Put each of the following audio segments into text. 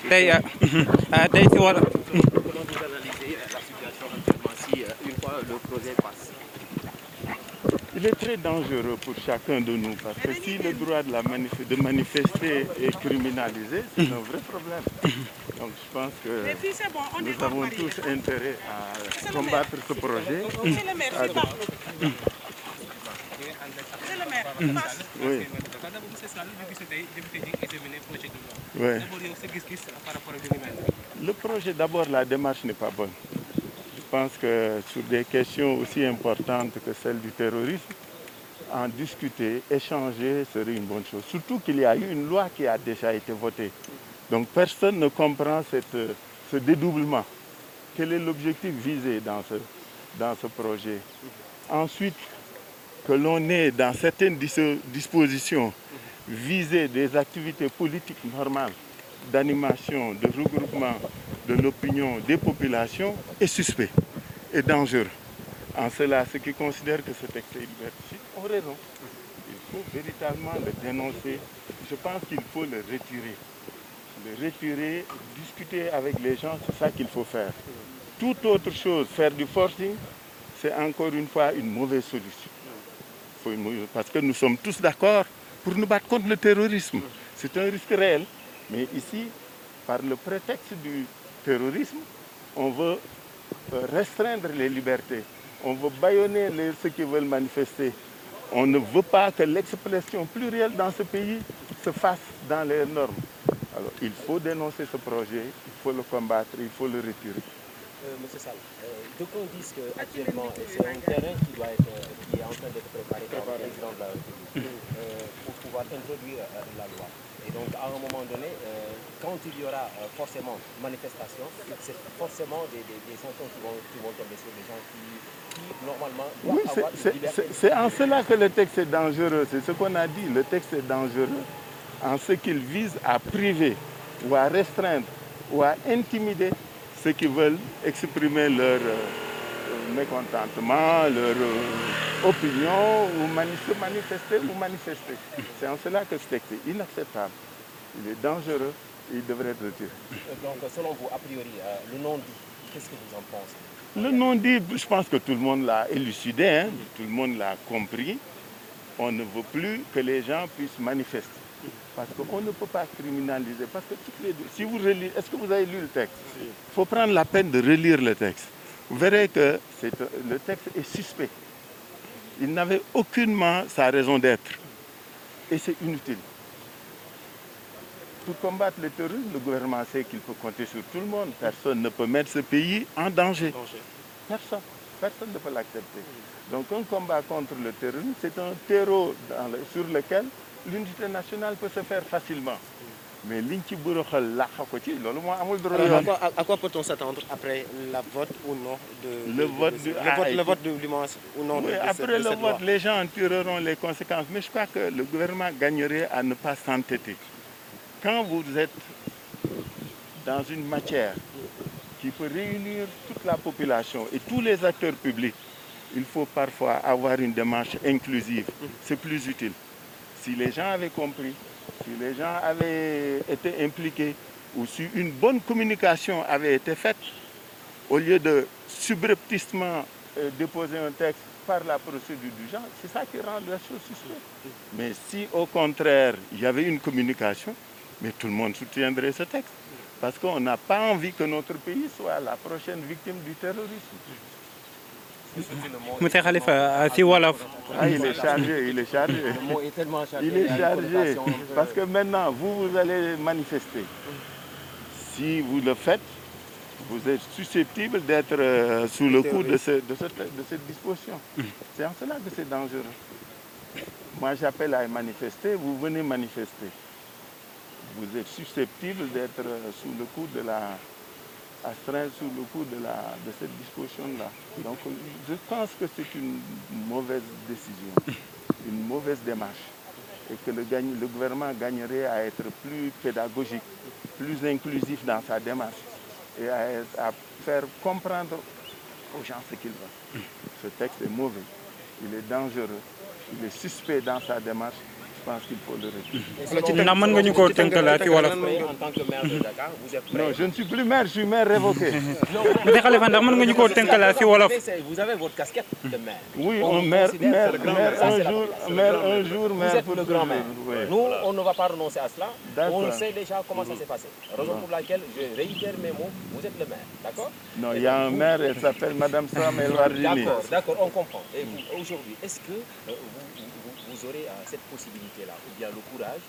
tey tey si wala. Comment vous analysez la situation actuellement si une fois le projet passe? Il est très dangereux pour chacun de nous parce que si le droit de manifester est criminalisé, c'est un vrai problème. Donc je pense que nous avons tous intérêt à combattre ce projet. Monsieur le maire, c'est partout. Monsieur le maire, Oui. Oui. Le projet, d'abord, la démarche n'est pas bonne. Je pense que sur des questions aussi importantes que celles du terrorisme, en discuter, échanger serait une bonne chose. Surtout qu'il y a eu une loi qui a déjà été votée. Donc personne ne comprend ce dédoublement. Quel est l'objectif visé dans ce projet? Ensuite, que l'on ait dans certaines dispositions visé des activités politiques normales, d'animation, de regroupement de l'opinion des populations est suspect et dangereux. En cela, ceux qui considèrent que ce texte est liberticide ont raison. Il faut véritablement le dénoncer. Je pense qu'il faut le retirer. Le retirer, discuter avec les gens, c'est ça qu'il faut faire. Toute autre chose, faire du forcing, c'est encore une fois une mauvaise solution. Parce que nous sommes tous d'accord pour nous battre contre le terrorisme. C'est un risque réel. Mais ici, par le prétexte du terrorisme, on veut restreindre les libertés. On veut bâillonner ceux qui veulent manifester. On ne veut pas que l'expression plurielle dans ce pays se fasse dans les normes. Alors, il faut dénoncer ce projet, il faut le combattre, il faut le retirer. Monsieur Sall, d'aucuns disent qu'actuellement, c'est un terrain qui est en train d'être préparé par le président de la République pour pouvoir introduire la loi. Et donc, à un moment donné, quand il y aura forcément manifestation, c'est forcément des sanctions qui vont tomber sur des gens qui normalement, doivent avoir une liberté. C'est en cela que le texte est dangereux. C'est ce qu'on a dit. Le texte est dangereux en ce qu'il vise à priver ou à restreindre ou à intimider ceux qui veulent exprimer leur mécontentement, leur opinion, ou se manifester ou manifester. C'est en cela que ce texte est inacceptable. Il est dangereux et il devrait être retiré. Donc, selon vous, a priori, le non-dit, qu'est-ce que vous en pensez? Le non-dit, je pense que tout le monde l'a élucidé, hein? Tout le monde l'a compris. On ne veut plus que les gens puissent manifester. Parce qu'on ne peut pas criminaliser. Parce que si vous relisez, est-ce que vous avez lu le texte? Il faut prendre la peine de relire le texte. Vous verrez que le texte est suspect. Il n'avait aucunement sa raison d'être. Et c'est inutile. Pour combattre le terrorisme, le gouvernement sait qu'il peut compter sur tout le monde. Personne ne peut mettre ce pays en danger. Personne. Personne ne peut l'accepter. Donc un combat contre le terrorisme, c'est un terreau sur lequel l'unité nationale peut se faire facilement. Mais à quoi peut-on s'attendre après le vote ou non après le vote, les gens en tireront les conséquences. Mais je crois que le gouvernement gagnerait à ne pas s'entêter. Quand vous êtes dans une matière qui peut réunir toute la population et tous les acteurs publics, il faut parfois avoir une démarche inclusive. C'est plus utile. Si les gens avaient compris, si les gens avaient été impliqués, ou si une bonne communication avait été faite, au lieu de subrepticement déposer un texte par la procédure du genre, c'est ça qui rend la chose suspecte. Mais si au contraire, il y avait une communication, mais tout le monde soutiendrait ce texte. Parce qu'on n'a pas envie que notre pays soit la prochaine victime du terrorisme. Monsieur Khalifa, si wolof. Il est chargé, il est chargé. Le mot est tellement chargé. Il est chargé. Parce que maintenant, vous allez manifester. Si vous le faites, vous êtes susceptible d'être sous le coup de cette disposition. C'est en cela que c'est dangereux. Moi, j'appelle à manifester, vous venez manifester. Vous êtes susceptible d'être sous le coup de astreint sous le coup de cette disposition-là. Donc, je pense que c'est une mauvaise décision, une mauvaise démarche, et que le gouvernement gagnerait à être plus pédagogique, plus inclusif dans sa démarche, et à faire comprendre aux gens ce qu'ils veulent. Ce texte est mauvais, il est dangereux, il est suspect dans sa démarche. je pense qu'il faut le rectifier. ndax mën nga ñu koo tënkalaat ci wolof. En tant que maire de Dakar, vous êtes prêt? Non, je ne suis plus maire, je suis maire révoqué. monsieur Khalifa ndax mën nga ñu koo tënkalaat ci wolof. Vous avez votre casquette de maire. Oui, On un maire, considère maire, que le grand maire maire, ça, un c'est la jour, population. maire un jour, Vous maire êtes pour le grand maire. toujours. Oui. Nous, on ne va pas renoncer à cela. D'accord. On sait déjà comment ça s'est passé. Raison pour laquelle je réitère mes mots. Vous êtes le maire, d'accord? Non, il y a un maire, elle s'appelle Madame Sam El Wardini. D'accord, d'accord, on comprend. Et aujourd'hui, est-ce que vous aurez cette possibilité-là, ou bien le courage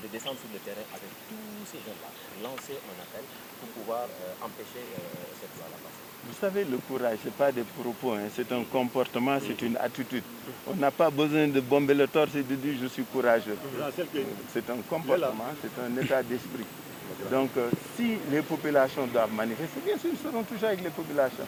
de descendre sur le terrain avec tous ces gens-là, lancer un appel pour pouvoir empêcher cette loi-là de passer? Vous savez, le courage, ce n'est pas des propos, hein, c'est un comportement, c'est une attitude. On n'a pas besoin de bomber le torse et de dire je suis courageux. C'est un comportement, c'est un état d'esprit. Donc, si les populations doivent manifester, bien sûr, nous serons toujours avec les populations.